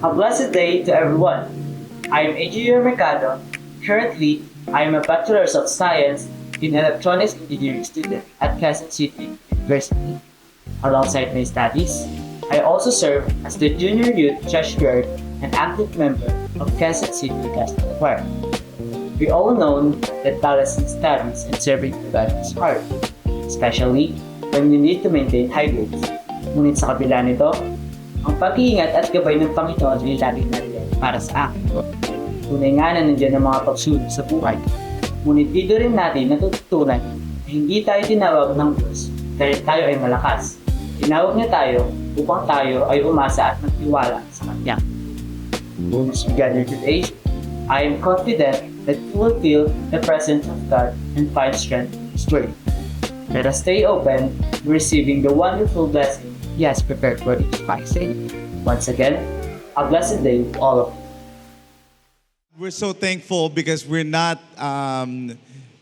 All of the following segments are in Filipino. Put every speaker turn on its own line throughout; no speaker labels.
A blessed day to everyone. I am Adrian Mercado. Currently, I am a Bachelor's of Science in Electronics Engineering student at Quezon City University. Alongside my studies, I also serve as the Junior Youth Treasurer and active member of Quezon City Gospel Choir. We all know that balancing studies and serving God is hard, especially when you need to maintain high grades. Ngunit sa kabila nito, ang pag-iingat at gabay ng Panginoon ay laging nariyan para sa akin. Tunay nga na nandiyan ang mga pagsulong sa buhay. Ngunit dito rin natin natututunan na hindi tayo tinawag ng Diyos dahil tayo ay malakas. Tinawag niya tayo upang tayo ay umasa at magtiwala sa Kanya. As we gather today, I am confident that we will feel the presence of God and find strength in His Word. Let us stay open to receiving the wonderful blessing He has prepared for each Pisces. Once again, a blessed day to all of you.
We're so thankful because we're not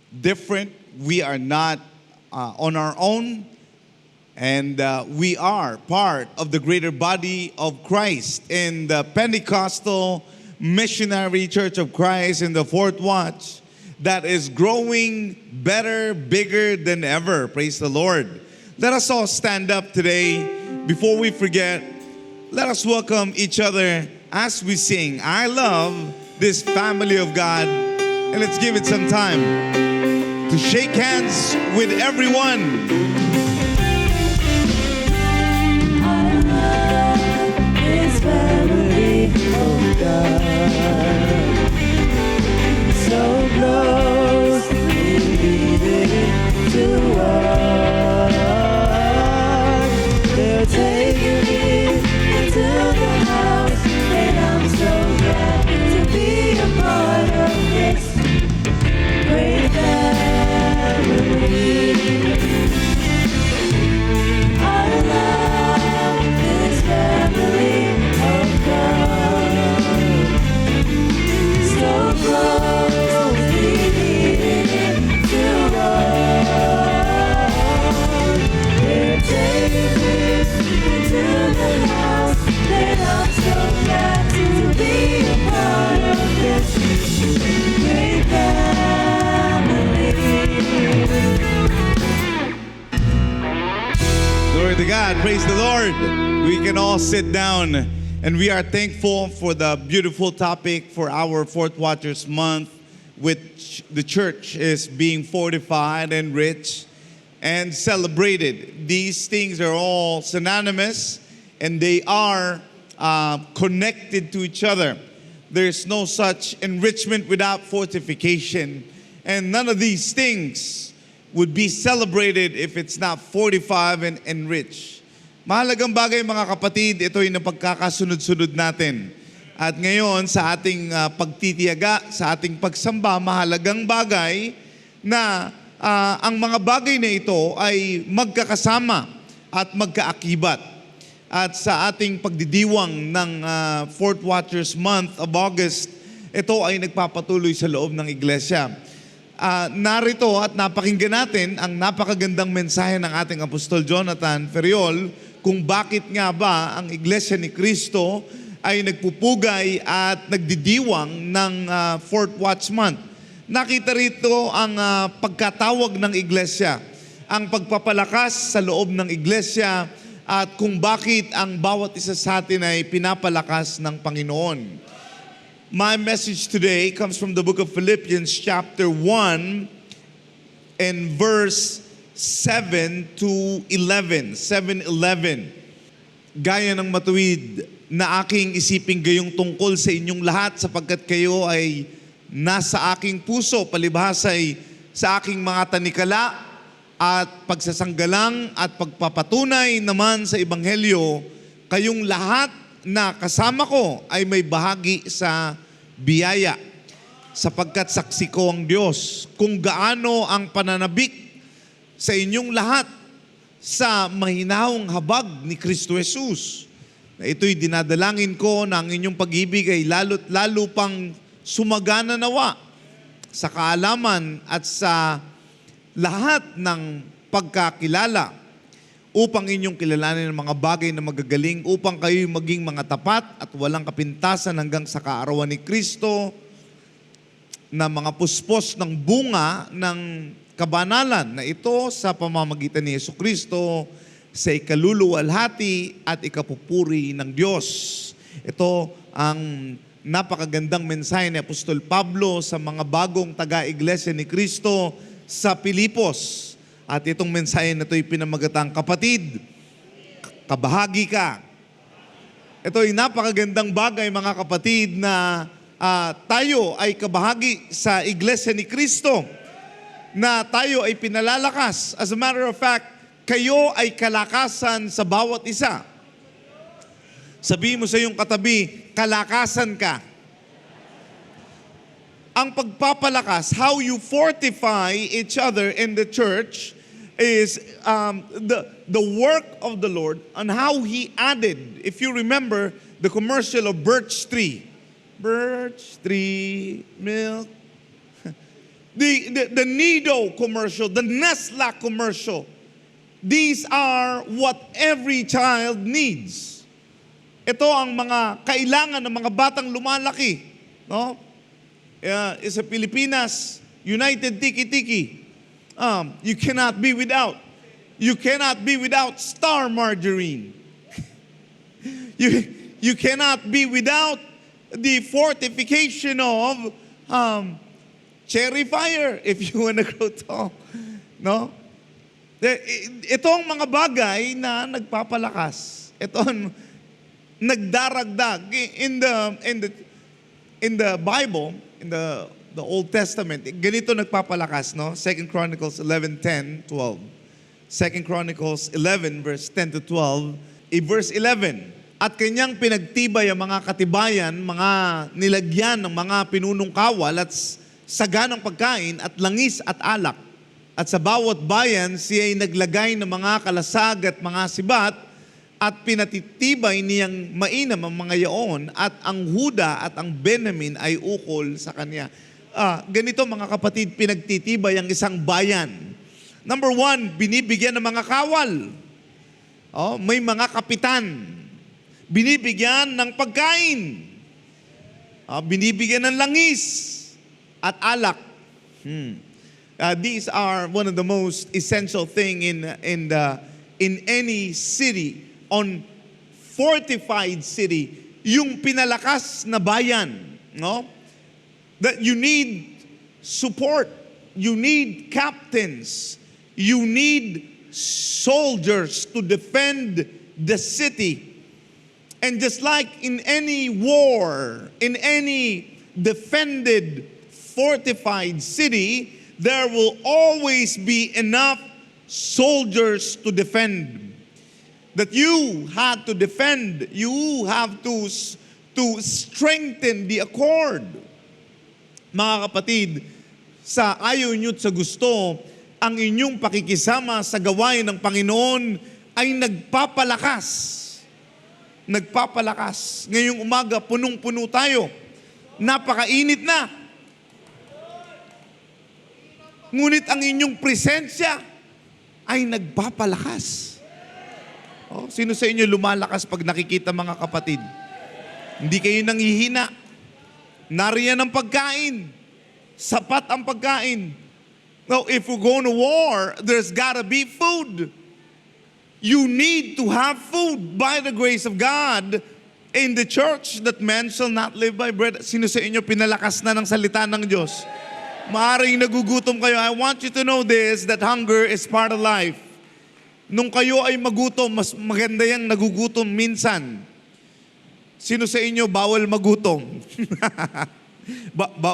different. We are not on our own. And we are part of the greater body of Christ in the Pentecostal Missionary Church of Christ in the Fourth Watch that is growing better, bigger than ever. Praise the Lord. Let us all stand up today. Before we forget, let us welcome each other as we sing, I love this family of God. And let's give it some time to shake hands with everyone.
This family of God, so close, leading to us. They're taking me into the house, and I'm so glad to be a part of this great family. I love this family of God, so closely leading to us. They're taking me into the house, and I'm so glad to be a part of this great family.
Glory to God. Praise the Lord. We can all sit down, and we are thankful for the beautiful topic for our Fourth Watchers Month, which the church is being fortified and rich and celebrated. These things are all synonymous, and they are connected to each other. There's no such enrichment without fortification, and none of these things would be celebrated if it's not fortified and enriched. Mahalagang bagay mga kapatid, ito yung napagkakasunod-sunod natin. At ngayon sa ating pagtitiyaga, sa ating pagsamba, mahalagang bagay na ang mga bagay na ito ay magkakasama at magkaakibat. At sa ating pagdidiwang ng Fourth Watchers Month of August, ito ay nagpapatuloy sa loob ng iglesia. Narito at napakinggan natin ang napakagandang mensahe ng ating Apostol Jonathan Ferriol kung bakit nga ba ang Iglesia ni Cristo ay nagpupugay at nagdidiwang ng Fourth Watch Month. Nakita rito ang pagkatawag ng iglesia, ang pagpapalakas sa loob ng iglesia at kung bakit ang bawat isa sa atin ay pinapalakas ng Panginoon. My message today comes from the book of Philippians chapter 1 and verse 7 to 11. 7:11. Gaya ng matuwid na aking isiping gayong tungkol sa inyong lahat sapagkat kayo ay nasa aking puso, palibhas ay sa aking mga tanikala at pagsasanggalang at pagpapatunay naman sa Ebanghelyo, kayong lahat na kasama ko ay may bahagi sa biyaya sapagkat saksi ko ang Diyos kung gaano ang pananabik sa inyong lahat sa mahinahong habag ni Kristo Jesus. Ito'y dinadalangin ko na ang inyong pag-ibig ay lalo't lalo pang sumagana nawa sa kaalaman at sa lahat ng pagkakilala upang inyong kilalanin ang mga bagay na magagaling, upang kayo'y maging mga tapat at walang kapintasan hanggang sa kaarawan ni Kristo, na mga puspos ng bunga ng kabanalan na ito sa pamamagitan ni Jesucristo sa ikaluluwalhati at ikapupuri ng Diyos. Ito ang napakagandang mensahe ni Apostol Pablo sa mga bagong taga-iglesia ni Kristo sa Pilipos. At itong mensahe na ito'y pinamagatang, kapatid, kabahagi ka. Ito ay napakagandang bagay, mga kapatid, na tayo ay kabahagi sa iglesia ni Kristo, na tayo ay pinalalakas. As a matter of fact, kayo ay kalakasan sa bawat isa. Sabihin mo sa iyong katabi, kalakasan ka. Ang pagpapalakas, how you fortify each other in the church is the work of the Lord and how He added. If you remember the commercial of Birch Tree. Birch Tree Milk. The Nido commercial, the Nestle commercial. These are what every child needs. Ito ang mga kailangan ng mga batang lumalaki. No? Sa Pilipinas, United Tiki-Tiki. You cannot be without. You cannot be without star margarine. You cannot be without the fortification of cherry fire if you want to grow tall. No? Ito ang mga bagay na nagpapalakas. Ito ang nagdaragdag in the Bible, in the Old Testament. Ganito nagpapalakas, no? 2 Chronicles 11:10, 12. 2 Chronicles 11 verse 10 to 12. Verse 11. At kanyang pinagtibay ang mga katibayan, mga nilagyan ng mga pinunong kawal at saganang pagkain at langis at alak. At sa bawat bayan, siya ay naglagay ng mga kalasag at mga sibat at pinatitibay niyang mainam ang mga yaon at ang Huda at ang Benjamin ay ukol sa kanya. Ganito mga kapatid, pinagtitibay ang isang bayan. Number one, binibigyan ng mga kawal. May mga kapitan. Binibigyan ng pagkain. Binibigyan ng langis at alak. These are one of the most essential thing in any city, on fortified city, yung pinalakas na bayan, no? That you need support, you need captains, you need soldiers to defend the city. And just like in any war, in any defended, fortified city, there will always be enough soldiers to defend. That you had to defend, you have to strengthen the accord. Mga kapatid, sa ayaw nyo't sa gusto, ang inyong pakikisama sa gawain ng Panginoon ay nagpapalakas. Nagpapalakas. Ngayong umaga, punong-puno tayo. Napakainit na. Ngunit ang inyong presensya ay nagpapalakas. Sino sa inyo lumalakas pag nakikita mga kapatid? Hindi kayo nanghihina. Nariyan ang pagkain. Sapat ang pagkain. Now, if we're going to war, there's gotta be food. You need to have food by the grace of God in the church that man shall not live by bread. Sino sa inyo pinalakas na ng salita ng Diyos? Maaring nagugutom kayo. I want you to know this, that hunger is part of life. Nung kayo ay magutom, mas maganda yung nagugutom minsan. Sino sa inyo bawal magutom?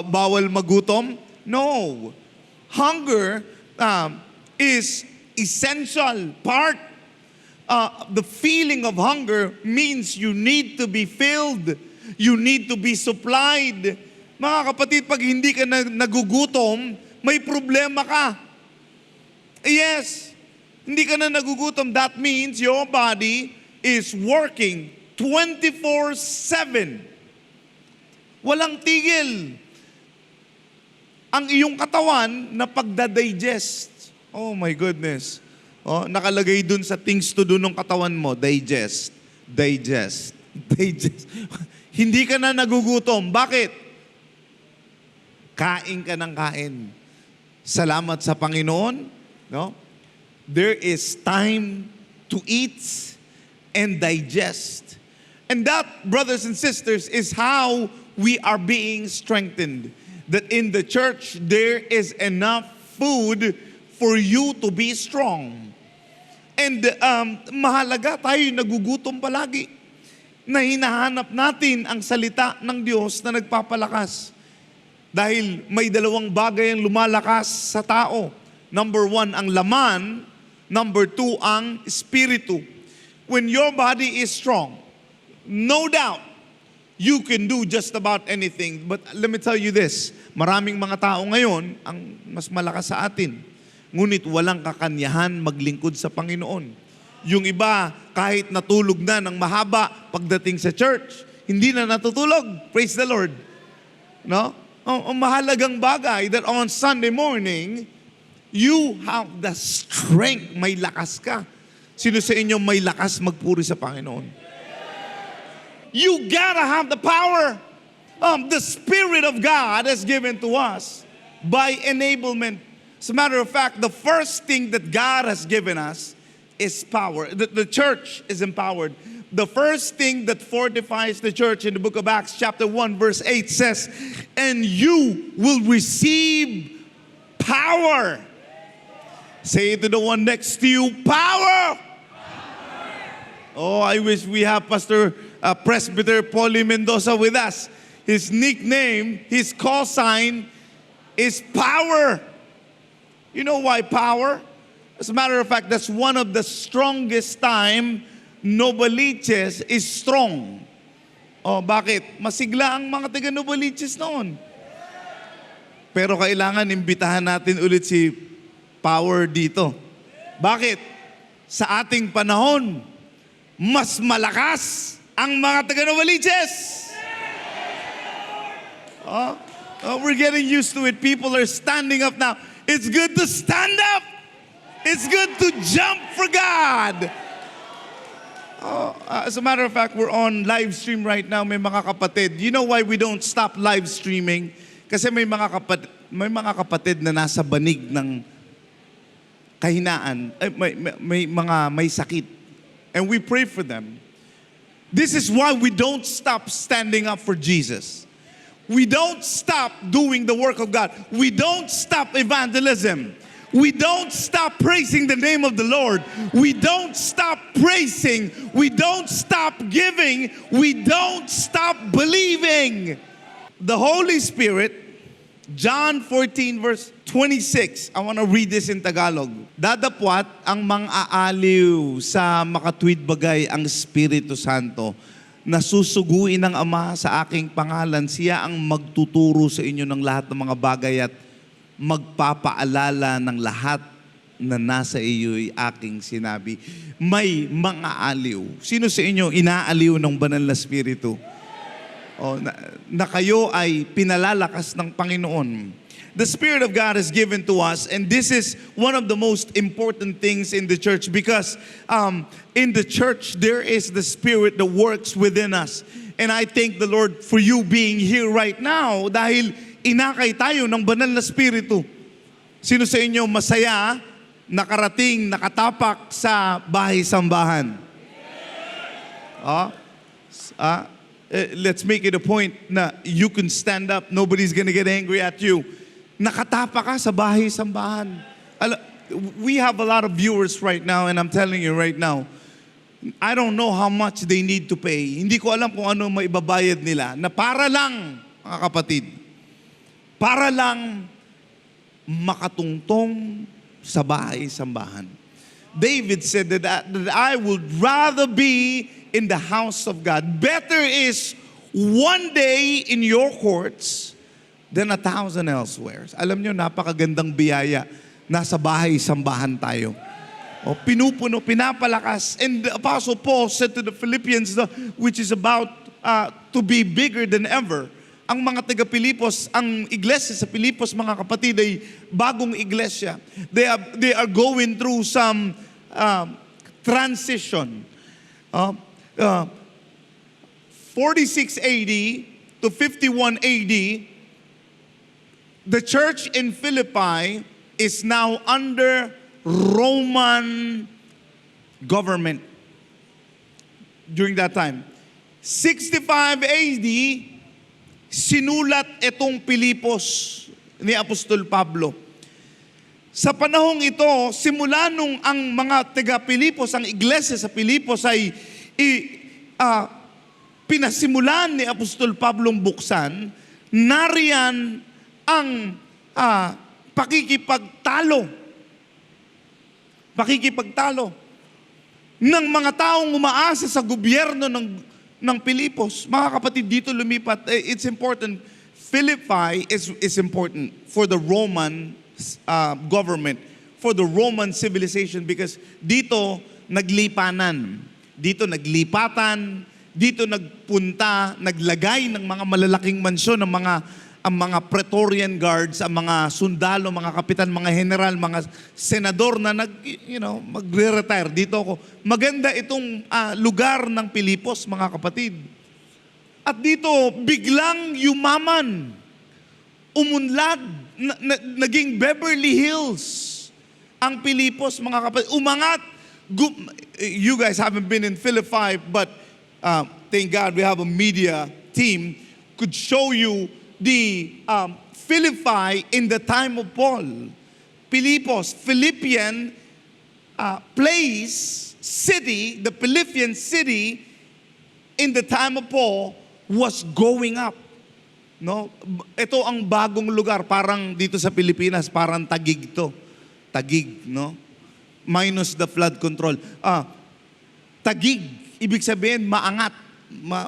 Bawal magutom? No. Hunger is essential part. The feeling of hunger means you need to be filled. You need to be supplied. Mga kapatid, pag hindi ka nagugutom, may problema ka. Yes. Hindi ka na nagugutom, that means your body is working 24/7. Walang tigil. Ang iyong katawan na pagdadigest. Oh my goodness. Nakalagay dun sa things to do ng katawan mo, digest. Hindi ka na nagugutom. Bakit? Kain ka ng kain. Salamat sa Panginoon. No? There is time to eat and digest. And that, brothers and sisters, is how we are being strengthened. That in the church, there is enough food for you to be strong. And mahalaga tayo nagugutom palagi. Na hinahanap natin ang salita ng Diyos na nagpapalakas. Dahil may dalawang bagay ang lumalakas sa tao. Number 1, ang laman. Number 2, ang espiritu. When your body is strong, no doubt, you can do just about anything. But let me tell you this, maraming mga tao ngayon ang mas malakas sa atin. Ngunit walang kakanyahan maglingkod sa Panginoon. Yung iba, kahit natulog na ng mahaba pagdating sa church, hindi na natutulog. Praise the Lord. No? Ang mahalagang bagay that on Sunday morning, you have the strength. May lakas ka. Sino sa inyo may lakas magpuri sa Panginoon? You gotta have the power. The Spirit of God is given to us by enablement. As a matter of fact, the first thing that God has given us is power. The church is empowered. The first thing that fortifies the church in the book of Acts chapter 1 verse 8 says, and you will receive power. Say it to the one next to you, power. Oh, I wish we have Pastor Presbyter Paulie Mendoza with us. His nickname, his call sign is power. You know why power? As a matter of fact, that's one of the strongest time Novaliches is strong. Oh, bakit? Masigla ang mga taga Novaliches noon. Pero kailangan imbitahan natin ulit si Power dito. Bakit? Sa ating panahon, mas malakas ang mga taga Novaliches. We're getting used to it. People are standing up now. It's good to stand up. It's good to jump for God. As a matter of fact, we're on live stream right now, may mga kapatid. You know why we don't stop live streaming? Kasi may mga kapatid na nasa banig ng kahinaan. May sakit. And we pray for them. This is why we don't stop standing up for Jesus. We don't stop doing the work of God. We don't stop evangelism. We don't stop praising the name of the Lord. We don't stop praising. We don't stop giving. We don't stop believing. The Holy Spirit, John 14 verse 26. I want to read this in Tagalog. Dadapwat ang mang-aaliw sa makatwid bagay ang Espiritu Santo. Nasusuguin ng Ama sa aking pangalan, siya ang magtuturo sa inyo ng lahat ng mga bagay at magpapaalala ng lahat na nasa iyo'y aking sinabi. May mga aliw. Sino sa inyo inaaliw ng banal na Espiritu? Na kayo ay pinalalakas ng Panginoon. The Spirit of God is given to us, and this is one of the most important things in the church because in the church there is the Spirit that works within us. And I thank the Lord for you being here right now dahil inakay tayo ng banal na Espiritu. Sino sa inyo masaya, nakarating, nakatapak sa bahay-sambahan? Let's make it a point na you can stand up, nobody's gonna get angry at you. Nakatapa ka sa bahay-sambahan. We have a lot of viewers right now and I'm telling you right now, I don't know how much they need to pay. Hindi ko alam kung ano maibabayad nila na para lang, mga kapatid, para lang makatungtong sa bahay-sambahan. David said that I would rather be in the house of God. Better is one day in your courts than 1,000 elsewhere. Alam nyo, napakagandang biyaya. Nasa bahay-sambahan tayo. Pinupuno, pinapalakas. And the Apostle Paul said to the Philippians, which is about to be bigger than ever, ang mga taga-Pilipos, ang iglesia sa Pilipos, mga kapatid, ay bagong iglesia. They are going through some transition. 46 AD to 51 AD, the church in Philippi is now under Roman government during that time. 65 AD, sinulat itong Pilipos ni Apostol Pablo. Sa panahong ito, simula nung ang mga taga-Pilipos, ang iglesia sa Pilipos ay pinasimulan ni Apostol Pablong buksan, nariyan ang pakikipagtalo ng mga taong umaasa sa gobyerno ng Pilipos. Mga kapatid, dito lumipat, it's important. Philippi is important for the Roman government, for the Roman civilization, because dito naglipatan, dito nagpunta, naglagay ng mga malalaking mansyon ang mga Praetorian guards, ang mga sundalo, mga kapitan, mga general, mga senador na magre-retire. Dito ako. Maganda itong lugar ng Pilipos, mga kapatid. At dito, biglang yumaman, umunlad, naging Beverly Hills ang Pilipos, mga kapatid. Umangat. You guys haven't been in Philippi, but thank God we have a media team could show you the Philippi in the time of Paul. Pilipos, Philippian place, city, the Philippian city in the time of Paul was going up. No? Ito ang bagong lugar, parang dito sa Pilipinas, parang Taguig to. Taguig, no? Minus the flood control. Taguig, ibig sabihin maangat,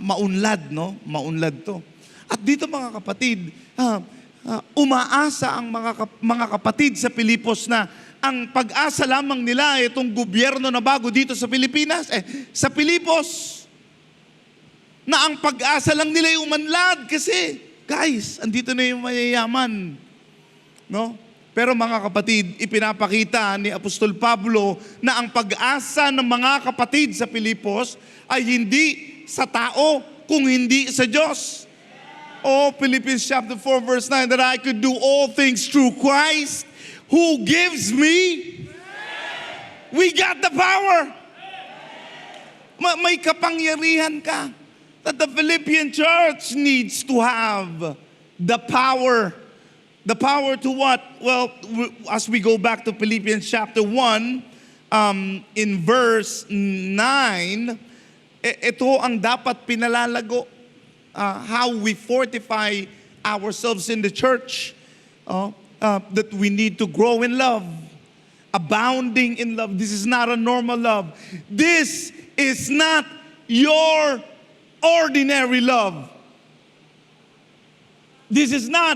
maunlad, no? Maunlad to. At dito mga kapatid, umaasa ang mga kapatid sa Pilipos na ang pag-asa lamang nila ay itong gobyerno na bago dito sa Pilipinas, sa Pilipos, na ang pag-asa lang nila ay umanlad kasi, guys, andito na yung mayayaman. No? Pero mga kapatid, ipinapakita ni Apostol Pablo na ang pag-asa ng mga kapatid sa Pilipos ay hindi sa tao, kung hindi sa Diyos. Philippians chapter 4 verse 9, that I could do all things through Christ who gives me. We got the power. May kapangyarihan ka. That the Philippian church needs to have the power. The power to what? Well, as we go back to Philippians chapter 1, in verse 9, ito ang dapat pinalalago. How we fortify ourselves in the church, that we need to grow in love, abounding in love. This is not a normal love. This is not your ordinary love. This is not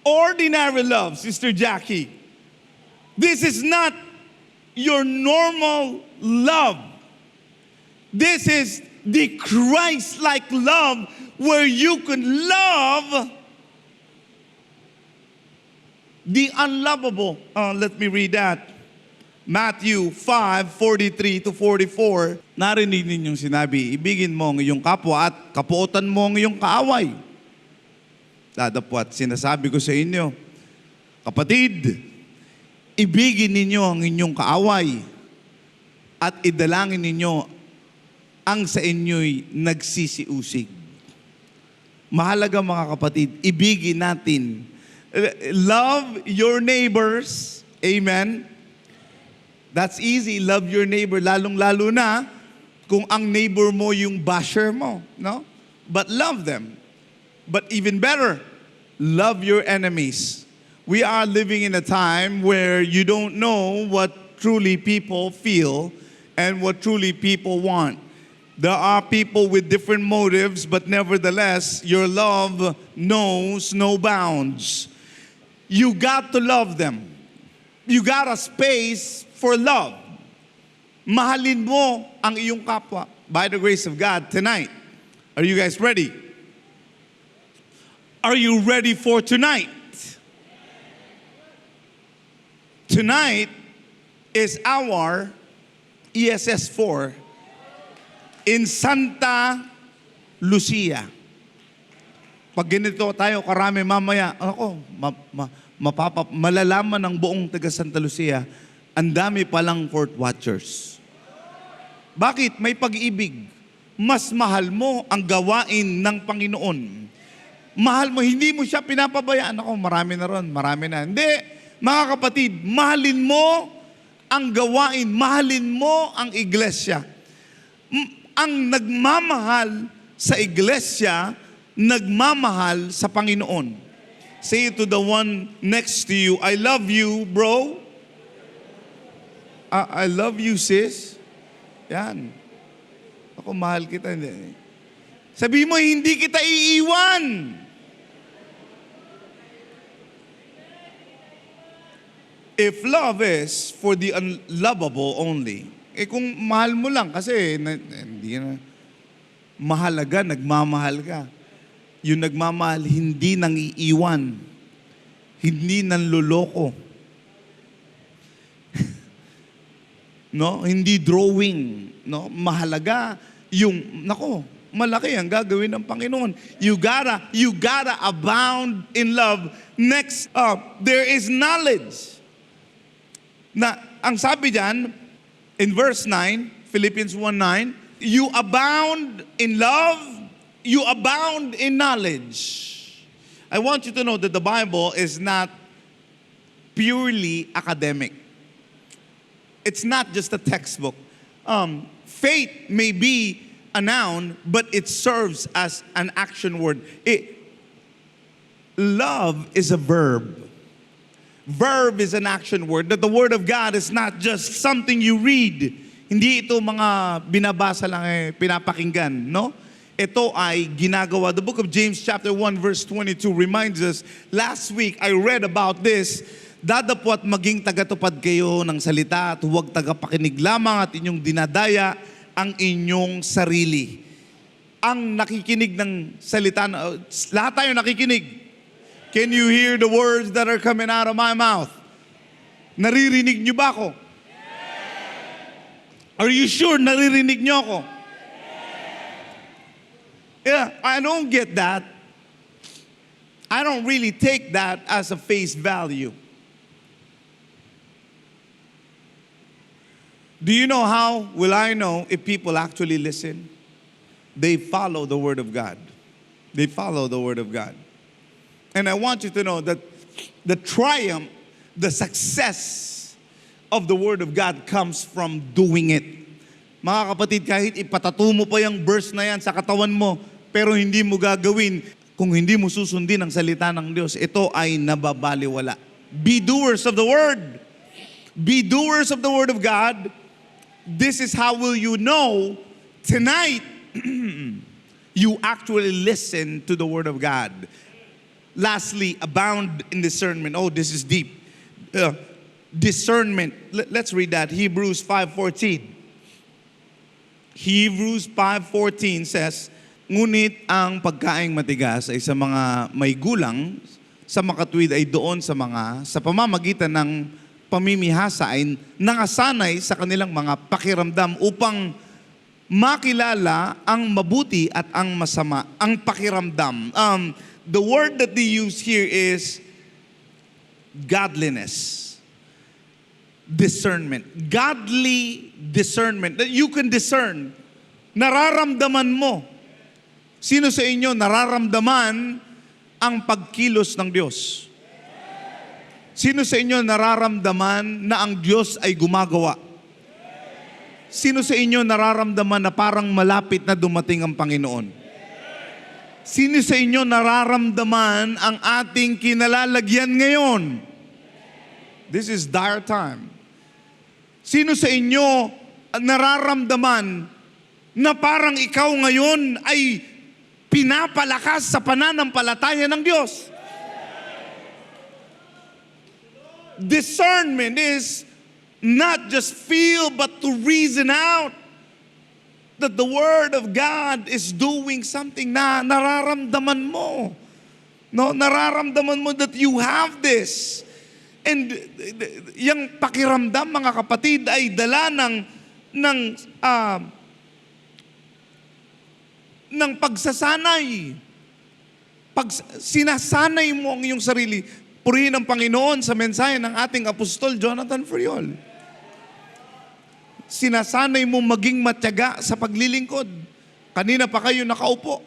ordinary love, Sister Jackie. This is not your normal love. This is the Christ-like love where you can love the unlovable. Let me read that. Matthew 5:43 to 44. Narinig ninyong sinabi, ibigin mo ang iyong kapwa at kapuotan mo ang iyong kaaway. Dadapwat, sinasabi ko sa inyo, kapatid, ibigin ninyo ang inyong kaaway at idalangin ninyo ang sa inyo'y nagsisiusig. Mahalaga mga kapatid, ibigin natin. Love your neighbors. Amen. That's easy. Love your neighbor. Lalong-lalo na kung ang neighbor mo yung basher mo. No? But love them. But even better, love your enemies. We are living in a time where you don't know what truly people feel and what truly people want. There are people with different motives, but nevertheless, your love knows no bounds. You got to love them. You got a space for love. Mahalin mo ang iyong kapwa. By the grace of God, tonight, are you guys ready? Are you ready for tonight? Tonight is our ESS 4 in Santa Lucia. Pag ganito tayo karami mamaya, malalaman ng buong taga Santa Lucia, ang dami palang Fort Watchers. Bakit? May pag-ibig. Mas mahal mo ang gawain ng Panginoon. Mahal mo, hindi mo siya pinapabayaan. Ako, marami na ron, marami na. Hindi, mga kapatid, mahalin mo ang gawain, mahalin mo ang iglesia. Ang nagmamahal sa iglesia, nagmamahal sa Panginoon. Say it to the one next to you, I love you, bro. I love you, sis. Yan. Ako, mahal kita. Sabi mo, hindi kita iiwan. If love is for the unlovable only, kung mahal mo lang kasi hindi na mahalaga, nagmamahal ka. Yung nagmamahal, hindi nang iiwan. Hindi nanloloko. No? Hindi drawing. No? Mahalaga yung, malaki ang gagawin ng Panginoon. You gotta abound in love. Next up, there is knowledge. Na, ang sabi diyan, in verse 9, Philippians 1:9, you abound in love, you abound in knowledge. I want you to know that the Bible is not purely academic. It's not just a textbook. Faith may be a noun, but it serves as an action word. Love is a verb. Verb is an action word. That the Word of God is not just something you read. Hindi ito mga binabasa lang pinapakinggan, no? Ito ay ginagawa. The book of James chapter 1 verse 22 reminds us, last week I read about this, dadapwat maging tagatupad kayo ng salita at huwag tagapakinig lamang at inyong dinadaya ang inyong sarili. Ang nakikinig ng salita, lahat tayo nakikinig. Can you hear the words that are coming out of my mouth? Naririnig niyo ba ako? Are you sure naririnig niyo ako? Yeah, I don't get that. I don't really take that as a face value. Do you know how will I know if people actually listen? They follow the Word of God. They follow the Word of God. And I want you to know that the triumph, the success of the Word of God comes from doing it. Mga kapatid, kahit ipatato mo pa yung verse na yan sa katawan mo, pero hindi mo gagawin, kung hindi mo susundin ang salita ng Diyos, ito ay nababaliwala. Be doers of the Word. Be doers of the Word of God. This is how will you know tonight you actually listen to the Word of God. Lastly, abound in discernment. Oh, this is deep. Discernment. Let's read that. Hebrews 5:14. Hebrews 5:14 says, ngunit ang pagkaing matigas ay sa mga may gulang, sa makatwid ay doon sa pamamagitan ng pamimihasa ay nangasanay sa kanilang mga pakiramdam upang makilala ang mabuti at ang masama, ang pakiramdam. The word that they use here is godliness. Discernment. Godly discernment. That you can discern. Nararamdaman mo. Sino sa inyo nararamdaman ang pagkilos ng Diyos? Sino sa inyo nararamdaman na ang Diyos ay gumagawa? Sino sa inyo nararamdaman na parang malapit na dumating ang Panginoon? Sino sa inyo nararamdaman ang ating kinalalagyan ngayon? This is dire time. Sino sa inyo nararamdaman na parang ikaw ngayon ay pinapalakas sa pananampalataya ng Diyos? Discernment is not just feel but to reason out that the Word of God is doing something na nararamdaman mo. No, nararamdaman mo that you have this. And yung pakiramdam, mga kapatid, ay dala ng ng ng pagsasanay. Pag sinasanay mo ang iyong sarili, purihin ang Panginoon sa mensahe ng ating Apostol Jonathan Friol. Sinasanay mo maging matyaga sa paglilingkod. Kanina pa kayo nakaupo.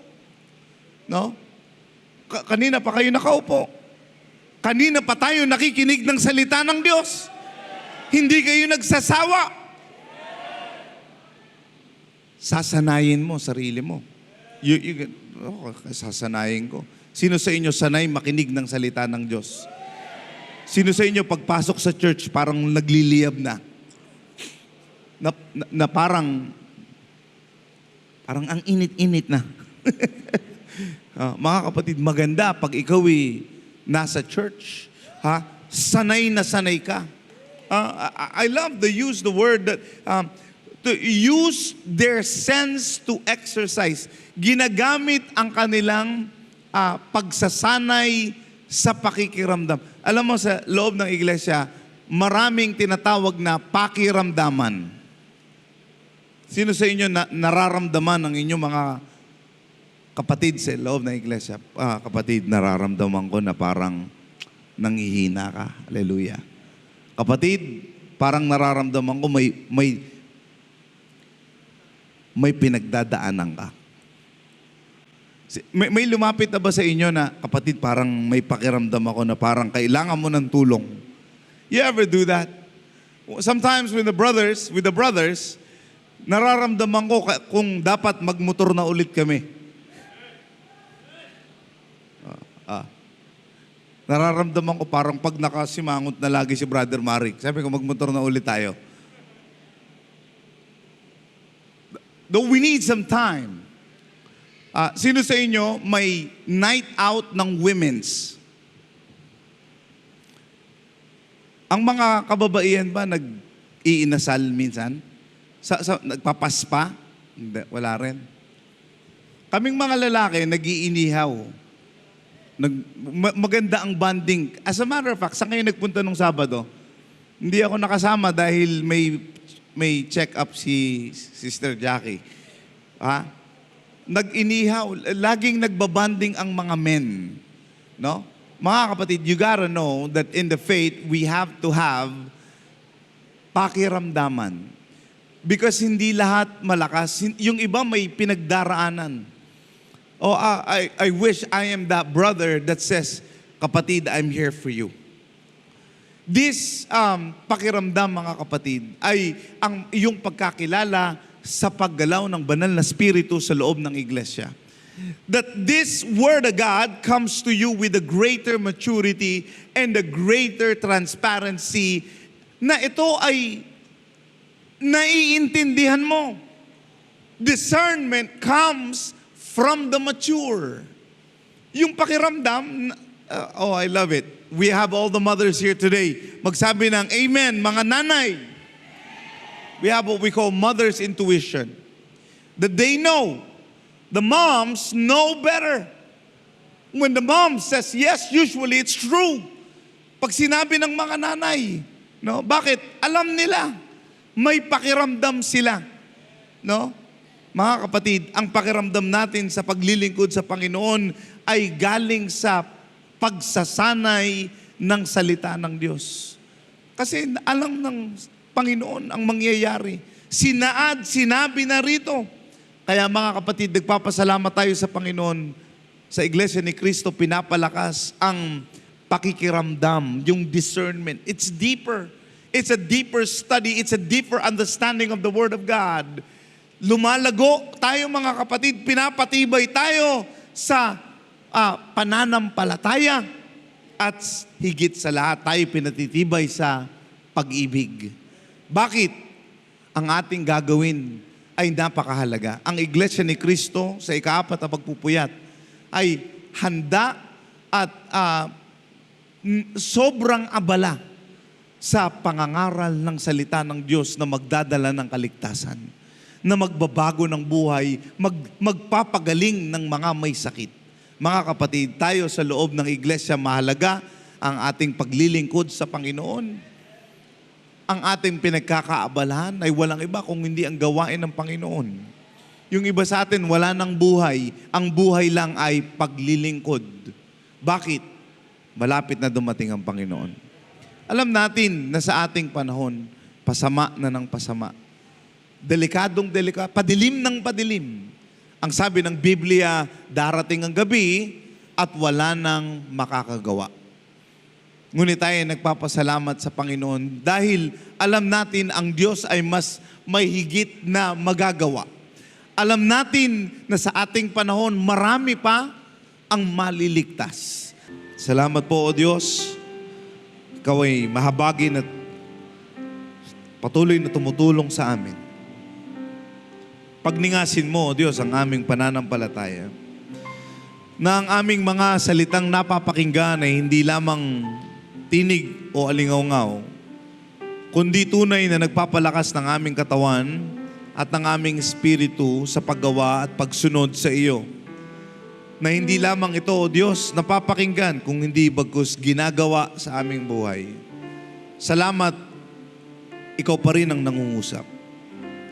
No? Kanina pa kayo nakaupo. Kanina pa tayo nakikinig ng salita ng Diyos. Hindi kayo nagsasawa. Sasanayin mo sarili mo. Sasanayin ko. Sino sa inyo sanay makinig ng salita ng Diyos? Sino sa inyo pagpasok sa church parang nagliliyab na? Na parang ang init-init na. Mga kapatid, maganda pag ikaw nasa church, sanay na sanay ka. I love the word that to use their sense to exercise. Ginagamit ang kanilang pagsasanay sa pakikiramdam. Alam mo, sa loob ng iglesia, maraming tinatawag na pakiramdaman. Sino sa inyo nararamdaman ng inyong mga kapatid sa loob ng iglesia? Kapatid, nararamdaman ko na parang nanghihina ka. Hallelujah. Kapatid, parang nararamdaman ko may pinagdadaanan ka. May lumapit na ba sa inyo na, kapatid, parang may pakiramdam ako na parang kailangan mo ng tulong? You ever do that? Sometimes with the brothers, nararamdaman ko kung dapat magmotor na ulit kami. Nararamdaman ko parang pag nakasimangot na lagi si Brother Marik. Sabi ko, magmotor na ulit tayo. Though we need some time. Sino sa inyo may night out ng women's? Ang mga kababaihan ba nag-iinasal minsan? Nagpapaspa? Hindi, wala rin. Kaming mga lalaki, nag-iinihaw. Maganda ang bonding. As a matter of fact, saan kayo nagpunta nung Sabado? Hindi ako nakasama dahil may check-up si Sister Jackie. Nag-inihaw. Laging nagbabanding ang mga men. No? Mga kapatid, you gotta know that in the faith, we have to have pakiramdaman. Because hindi lahat malakas. Yung iba may pinagdaraanan. I wish I am that brother that says, kapatid, I'm here for you. This pakiramdam, mga kapatid, ay ang iyong pagkakilala sa paggalaw ng banal na spirito sa loob ng iglesia. That this Word of God comes to you with a greater maturity and a greater transparency na ito ay naiintindihan mo. Discernment comes from the mature. Yung pakiramdam, I love it. We have all the mothers here today. Magsabi ng amen, mga nanay. We have what we call mother's intuition. That they know. The moms know better. When the mom says yes, usually it's true. Pag sinabi ng mga nanay, no? Bakit? Alam nila. May pakiramdam sila. No? Mga kapatid, ang pakiramdam natin sa paglilingkod sa Panginoon ay galing sa pagsasanay ng salita ng Diyos. Kasi alam ng Panginoon ang mangyayari. Sinabi na rito. Kaya mga kapatid, nagpapasalamat tayo sa Panginoon. Sa Iglesia ni Cristo, pinapalakas ang pakikiramdam, yung discernment. It's deeper. It's a deeper study. It's a deeper understanding of the Word of God. Lumalago tayo mga kapatid, pinapatibay tayo sa pananampalataya at higit sa lahat tayo pinatitibay sa pag-ibig. Bakit? Ang ating gagawin ay napakahalaga. Ang Iglesia ni Cristo sa ika-4 na pagpupuyat ay handa at sobrang abala sa pangangaral ng salita ng Diyos na magdadala ng kaligtasan, na magbabago ng buhay, magpapagaling ng mga may sakit. Mga kapatid, tayo sa loob ng iglesia, mahalaga ang ating paglilingkod sa Panginoon. ang ating pinagkakaabalahan ay walang iba kung hindi ang gawain ng Panginoon. Yung iba sa atin, wala nang buhay. Ang buhay lang ay paglilingkod. Bakit? Malapit na dumating ang Panginoon. Alam natin na sa ating panahon, pasama na ng pasama. Delikadong delikado, padilim ng padilim. Ang sabi ng Biblia, darating ang gabi at wala nang makakagawa. Ngunit tayo nagpapasalamat sa Panginoon dahil alam natin ang Diyos ay mas may higit na magagawa. Alam natin na sa ating panahon marami pa ang maliligtas. Salamat po, O Diyos. Ikaw ay mahabagin at patuloy na tumutulong sa amin. Pagningasin mo, O Diyos, ang aming pananampalataya. Na ang aming mga salitang napapakinggan ay hindi lamang tinig o alingaw-ngaw, kundi tunay na nagpapalakas ng aming katawan at ng aming espiritu sa paggawa at pagsunod sa iyo. Na hindi lamang ito, O Diyos, napapakinggan kung hindi bagkus ginagawa sa aming buhay. Salamat, ikaw pa rin ang nangungusap.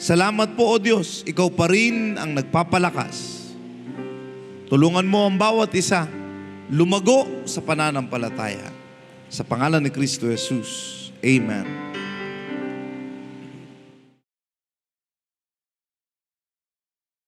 Salamat po, O Diyos, ikaw pa rin ang nagpapalakas. Tulungan mo ang bawat isa lumago sa pananampalataya. Sa pangalan ni Kristo Jesus. Amen.